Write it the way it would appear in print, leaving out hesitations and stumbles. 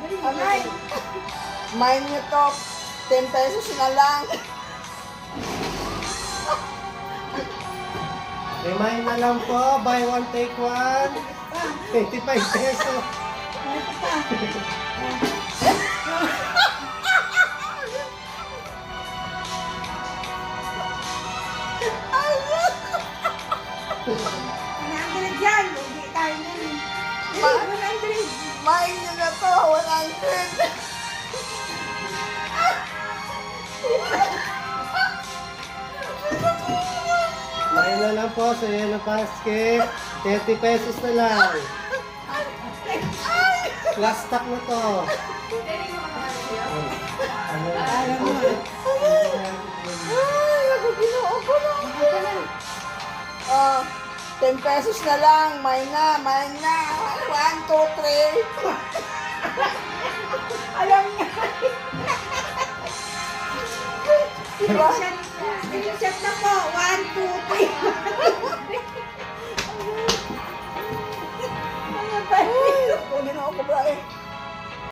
Amay. Mine nyo to. 10 pesos na lang. Remind na lang po, buy one take one. 25 pesos. Yan, hindi tayo na rin. Mine nyo na to. 100. Buy na lang po sa Yellow Basket. 30 pesos na lang. Last stock na to. Ay, ako ginoo ko lang. 10 pesos na lang. Mine na. 1, 2, 3. Alam niya. Diba? Screenshot na po. 1, 2, 3.